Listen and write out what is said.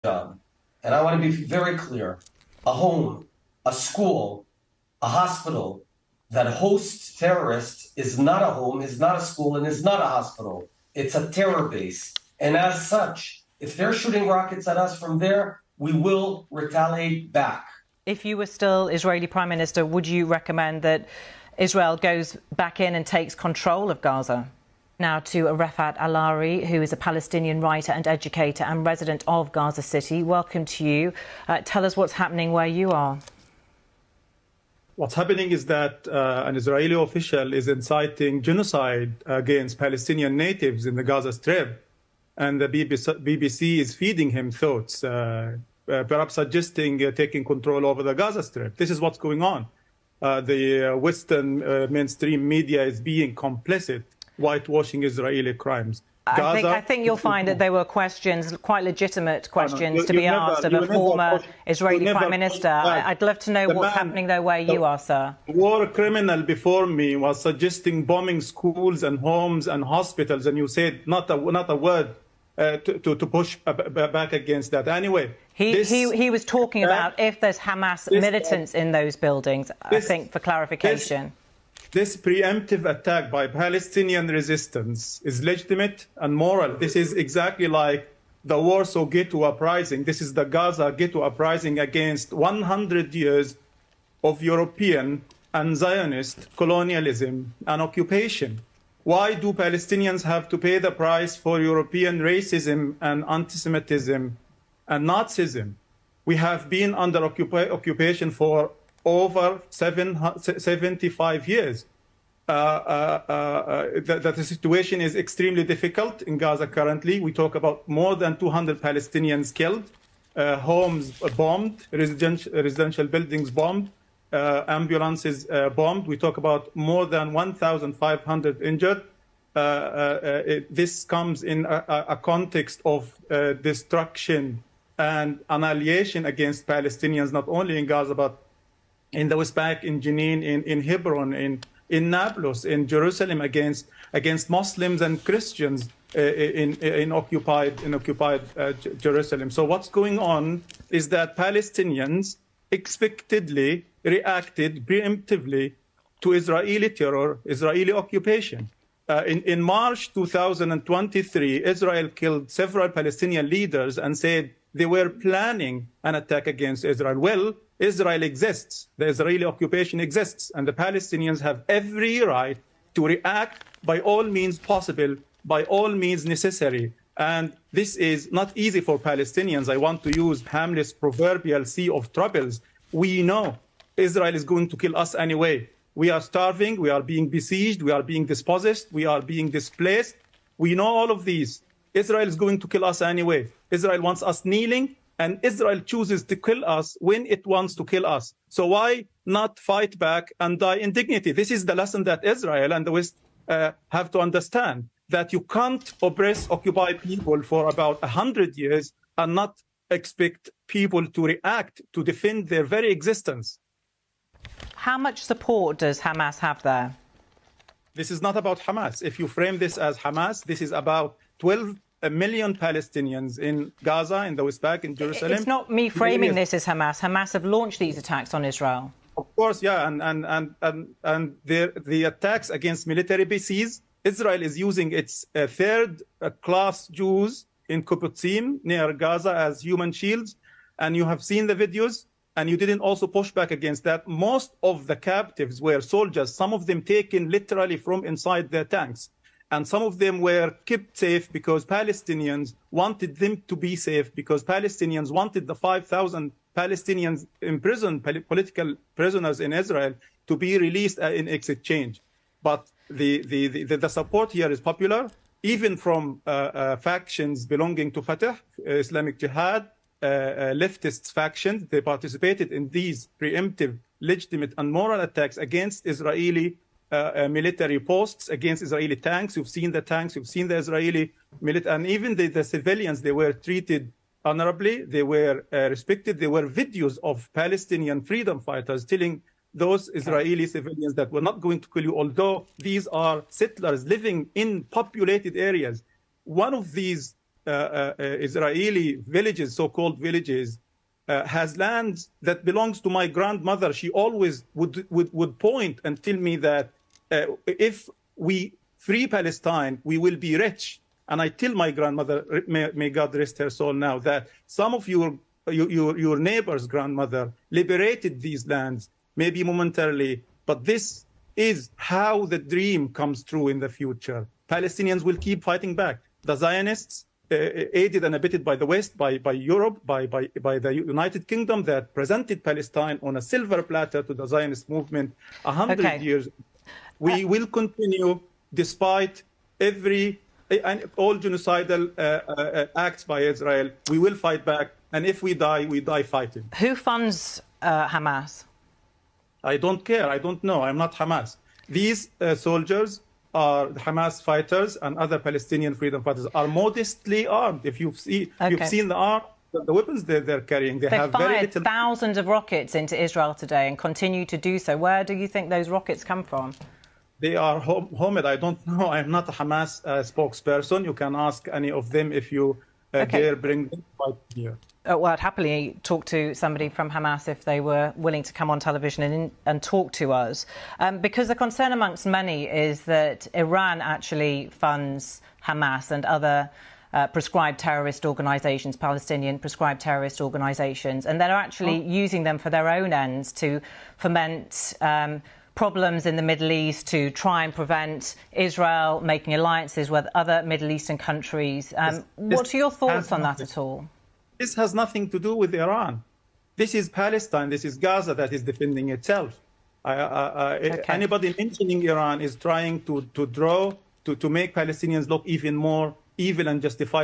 job. And I want to be very clear. A home, a school, a hospital that hosts terrorists is not a home, is not a school, and is not a hospital. It's a terror base. And as such, if they're shooting rockets at us from there, we will retaliate back. If you were still Israeli Prime Minister, would you recommend that Israel goes back in and takes control of Gaza? Now to Rafat Alari, who is a Palestinian writer and educator and resident of Gaza City. Welcome to you. Tell us what's happening where you are. What's happening is that an Israeli official is inciting genocide against Palestinian natives in the Gaza Strip, and the BBC is feeding him thoughts, perhaps suggesting taking control over the Gaza Strip. This is what's going on. The Western mainstream media is being complicit, whitewashing Israeli crimes. I think you'll find that there were questions, quite legitimate questions, to be asked of a former Israeli Prime Minister. I'd love to know what's happening there where you are, sir. The war criminal before me was suggesting bombing schools and homes and hospitals, and you said not a word to push back against that. Anyway, he was talking about if there's Hamas militants in those buildings, I think, for clarification. This preemptive attack by Palestinian resistance is legitimate and moral. This is exactly like the Warsaw Ghetto Uprising. This is the Gaza Ghetto Uprising against 100 years of European and Zionist colonialism and occupation. Why do Palestinians have to pay the price for European racism and anti-Semitism and Nazism? We have been under occupation for over 75 years. The situation is extremely difficult in Gaza currently. We talk about more than 200 Palestinians killed, homes bombed, residential buildings bombed, ambulances bombed. We talk about more than 1,500 injured. This comes in a context of destruction and annihilation against Palestinians, not only in Gaza, but in the West Bank, in Jenin, in Hebron, in Nablus, in Jerusalem, against Muslims and Christians in occupied Jerusalem. So what's going on is that Palestinians expectedly reacted preemptively to Israeli terror, Israeli occupation. In March 2023, Israel killed several Palestinian leaders and said they were planning an attack against Israel. Well, Israel exists, the Israeli occupation exists, and the Palestinians have every right to react by all means possible, by all means necessary. And this is not easy for Palestinians. I want to use Hamlet's proverbial sea of troubles. We know Israel is going to kill us anyway. We are starving, we are being besieged, we are being dispossessed, we are being displaced. We know all of these. Israel is going to kill us anyway. Israel wants us kneeling, and Israel chooses to kill us when it wants to kill us. So why not fight back and die in dignity? This is the lesson that Israel and the West have to understand, that you can't oppress, occupy people for about 100 years and not expect people to react, to defend their very existence. How much support does Hamas have there? This is not about Hamas. If you frame this as Hamas, this is about 12 million Palestinians in Gaza, in the West Bank, in Jerusalem. It's not me framing this as Hamas. Hamas have launched these attacks on Israel. Of course, yeah, and the attacks against military bases. Israel is using its third-class Jews in Kibbutzim near Gaza as human shields, and you have seen the videos. And you didn't also push back against that. Most of the captives were soldiers, some of them taken literally from inside their tanks. And some of them were kept safe because Palestinians wanted them to be safe, because Palestinians wanted the 5,000 Palestinians imprisoned, political prisoners in Israel, to be released in exchange. But the support here is popular, even from factions belonging to Fatah, Islamic Jihad, leftist factions. They participated in these preemptive, legitimate and moral attacks against Israeli military posts, against Israeli tanks. You've seen the tanks, you've seen the Israeli military, and even the civilians, they were treated honorably, they were respected. There were videos of Palestinian freedom fighters telling those Israeli civilians that we're not going to kill you, although these are settlers living in populated areas. One of these Israeli villages, so-called villages, has lands that belongs to my grandmother. She always would point and tell me that if we free Palestine, we will be rich. And I tell my grandmother, may God rest her soul now, that some of your neighbor's grandmother liberated these lands, maybe momentarily, but this is how the dream comes true in the future. Palestinians will keep fighting back. The Zionists, aided and abetted by the West, by Europe, by the United Kingdom, that presented Palestine on a silver platter to the Zionist movement 100 years. We will continue despite all genocidal acts by Israel. We will fight back, and if we die fighting. Who funds Hamas? I don't care. I don't know. I'm not Hamas. These soldiers are the Hamas fighters, and other Palestinian freedom fighters are modestly armed. If you've seen the weapons they're carrying, they have very fired little. Thousands of rockets into Israel today and continue to do so. Where do you think those rockets come from? They are homemade. I don't know. I'm not a Hamas spokesperson. You can ask any of them if you dare bring them right here. Well, I'd happily talk to somebody from Hamas if they were willing to come on television and talk to us. Because the concern amongst many is that Iran actually funds Hamas and other prescribed terrorist organisations, Palestinian prescribed terrorist organisations, and they're actually using them for their own ends to foment problems in the Middle East, to try and prevent Israel making alliances with other Middle Eastern countries. What are your thoughts on that at all? This has nothing to do with Iran. This is Palestine. This is Gaza that is defending itself. Anybody mentioning Iran is trying to make Palestinians look even more evil and justified.